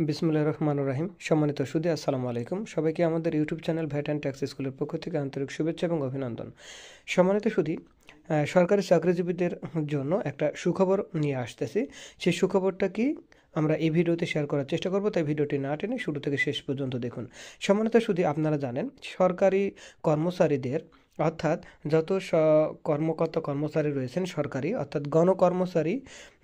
বিসমিল্লাহির রহমানির রহিম। সম্মানিত সুধী, আসসালামু আলাইকুম। সবাইকে আমাদের YouTube channel VAT and tax স্কুলের পক্ষ থেকে আন্তরিক শুভেচ্ছা এবং অভিনন্দন। সম্মানিত সুধী, সরকারি চাকরিজীবীদের জন্য একটা সুখবর নিয়ে আসতেছি। সেই সুখবরটা কি আমরা এই ভিডিওতে শেয়ার করার চেষ্টা করব, তাই ভিডিওটি না টেনে শুরু থেকে শেষ পর্যন্ত দেখুন। সম্মানিত সুধী, আপনারা জানেন সরকারি কর্মচারীদের অর্থাৎ যত কর্মকর্তা কর্মচারী রয়েছেন সরকারি অর্থাৎ গণকর্মচারী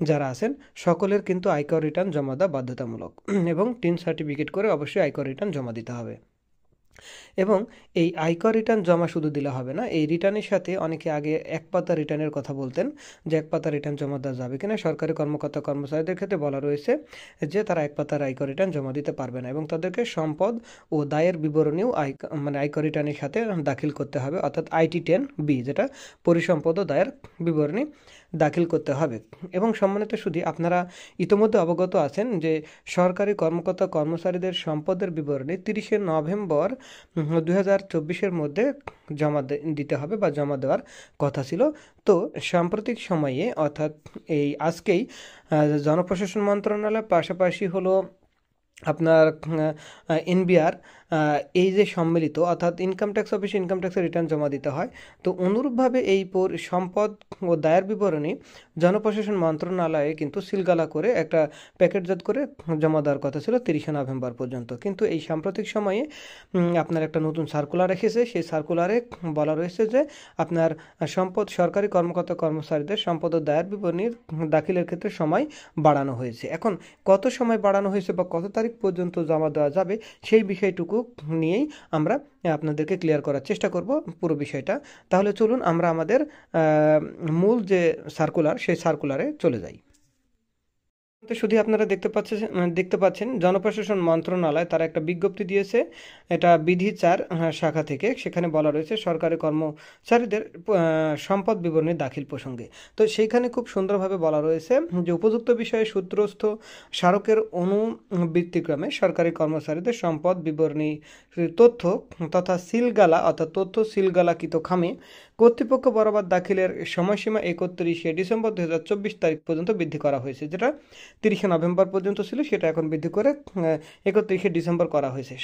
যারা আছেন সকলের কিন্তু আয়কর রিটার্ন জমা দেওয়া বাধ্যতামূলক এবং 3 সার্টিফিকেট করে অবশ্যই আয়কর রিটার্ন জমা দিতে হবে। এবং এই আয়কর রিটার্ন জমা শুধু দিলে হবে না, এই রিটার্নের সাথে অনেকে আগে এক পাতা রিটার্নের কথা বলতেন যে এক পাতা রিটার্ন জমা দেওয়া যাবে কিনা। সরকারি কর্মকর্তা কর্মচারীদের ক্ষেত্রে বলা রয়েছে যে তারা এক পাতার আয়কর রিটার্ন জমা দিতে পারবে না এবং তাদেরকে সম্পদ ও দায়ের বিবরণীও আয়কর রিটার্নের সাথে দাখিল করতে হবে, অর্থাৎ IT10B যেটা পরিসম্পদ ও দায়ের বিবরণী দাখিল করতে হবে। এবং সম্মানিত সুধী, আপনারা ইতোমধ্যে অবগত আছেন যে সরকারি কর্মকর্তা কর্মচারীদের সম্পদের বিবরণী 30শে নভেম্বর 2024-এর মধ্যে জমা দিতে হবে বা জমা দেওয়ার কথা ছিল। তো সাম্প্রতিক সময়ে অর্থাৎ এই আজকেই জনপ্রশাসন মন্ত্রণালয়ের পাশাপাশি হলো আপনার NBR এই যে সম্মিলিত অর্থাৎ ইনকাম ট্যাক্স অফিসে ইনকাম ট্যাক্সের রিটার্ন জমা দিতে হয়। তো অনুরূপভাবে এই সম্পদ ও দায়ের বিবরণী জনপ্রশাসন মন্ত্রণালয়ে কিন্তু সিলগালা করে একটা প্যাকেটজাত করে জমা দেওয়ার কথা ছিল 30শে নভেম্বর পর্যন্ত। কিন্তু এই সাম্প্রতিক সময়ে আপনার একটা নতুন সার্কুলার রেখেছে। সেই সার্কুলারে বলা রয়েছে যে আপনার সরকারি কর্মকর্তা কর্মচারীদের সম্পদ ও দায়ের বিবরণীর দাখিলের ক্ষেত্রে সময় বাড়ানো হয়েছে। এখন কত সময় বাড়ানো হয়েছে বা কত তারিখ পর্যন্ত জমা দেওয়া যাবে সেই বিষয়টুকু নিয়েই আমরা আপনাদেরকে ক্লিয়ার করার চেষ্টা করব পুরো বিষয়টা। তাহলে চলুন আমরা আমাদের মূল যে সার্কুলার সেই সার্কুলারে চলে যাই। শুধু আপনারা দেখতে পাচ্ছেন জনপ্রশাসন মন্ত্রণালয় তারা একটা বিজ্ঞপ্তি দিয়েছে, এটা বিধি 4 শাখা থেকে। সেখানে বলা রয়েছে সরকারি কর্মচারীদের সম্পদ বিবরণী দাখিল প্রসঙ্গে। তো সেইখানে খুব সুন্দরভাবে বলা রয়েছে যে উপযুক্ত বিষয়ে সূত্রস্থ স্মারকের অনুবৃত্তিক্রমে সরকারি কর্মচারীদের সম্পদ বিবরণী তথ্য তথা সিলগালা অর্থাৎ তথ্য সিলগালাকৃত খামে কর্তৃপক্ষ বরাবর দাখিলের সময়সীমা 31শে ডিসেম্বর 2024 তারিখ পর্যন্ত বৃদ্ধি করা হয়েছে। যেটা 30শে নভেম্বর পর্যন্ত ছিল সেটা এখন বৃদ্ধি করে 31শে ডিসেম্বর করা হয়েছে।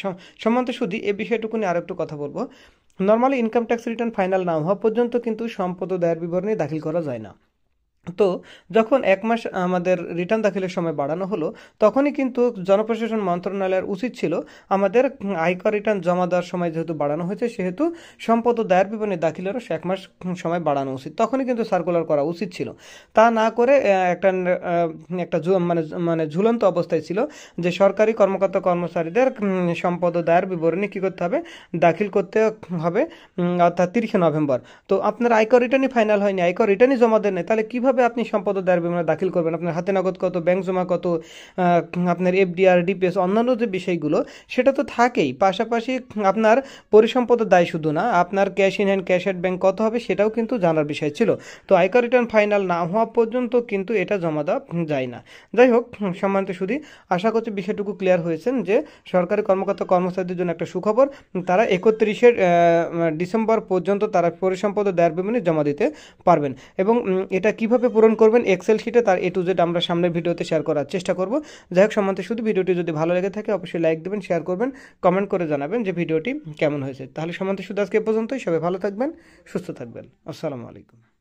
সম্মানিত সুধী, এই বিষয়টুকু নিয়ে আরেকটু কথা বলবো। Normally income tax return final না হওয়া পর্যন্ত কিন্তু সম্পদ ও দায়ের বিবরণী দাখিল করা যায় না। তো যখন 1 মাস আমাদের রিটার্ন দাখিলের সময় বাড়ানো হলো তখনই কিন্তু জনপ্রশাসন মন্ত্রণালয়ের উচিত ছিল আমাদের আয়কর রিটার্ন জমা দেওয়ার সময় যেহেতু বাড়ানো হয়েছে সেহেতু সম্পদ ও দায়ের বিবরণী দাখিলেরও 1 মাস সময় বাড়ানো উচিত। তখনই কিন্তু সার্কুলার করা উচিত ছিল। তা না করে একটা মানে ঝুলন্ত অবস্থায় ছিল যে সরকারি কর্মকর্তা কর্মচারীদের সম্পদ ও দায়ের বিবরণী কী করতে হবে, দাখিল করতে হবে অর্থাৎ 30শে নভেম্বর। তো আপনার আয়কর রিটার্নই ফাইনাল হয়নি, আয়কর রিটার্নই জমা দেন নাই, তাহলে কীভাবে আপনি সম্পদ ও দায়ের বিবরণী দাখিল করবেন? আপনার হাতে নগদ কত, ব্যাংক জমা কত, আপনার FDR DPS অন্যান্য যে বিষয়গুলো সেটা তো থাকেই। পাশাপাশি আপনার পরিসম্পদ দায় শুধু না, আপনার cash in hand cash at bank কত হবে সেটাও কিন্তু জানার বিষয় ছিল। তো আয়কর রিটার্ন ফাইনাল না হওয়া পর্যন্ত কিন্তু এটা জমা দেওয়া যায় না। যাই হোক সম্মানিত সুধী, আশা করছি বিষয়টুকু ক্লিয়ার হয়েছেন যে সরকারি কর্মকর্তা কর্মচারীদের জন্য একটা সুখবর, তারা 31শে ডিসেম্বর পর্যন্ত তারা পরিসম্পদ দায়ের বিবরণী জমা দিতে পারবেন। এবং এটা কিভাবে পূরণ করবেন এক্সেল শিটে তার A to Z আমরা সামনের ভিডিওতে শেয়ার করার চেষ্টা করব। যাই হোক সম্মানিত শুধু ভিডিওটি যদি ভালো লেগে থাকে অবশ্যই লাইক দেবেন, শেয়ার করবেন, কমেন্ট করে জানাবেন যে ভিডিওটি কেমন হয়েছে। তাহলে সম্মানিত শুধু আজকে এ পর্যন্তই। সবাই ভালো থাকবেন, সুস্থ থাকবেন। আসসালামু আলাইকুম।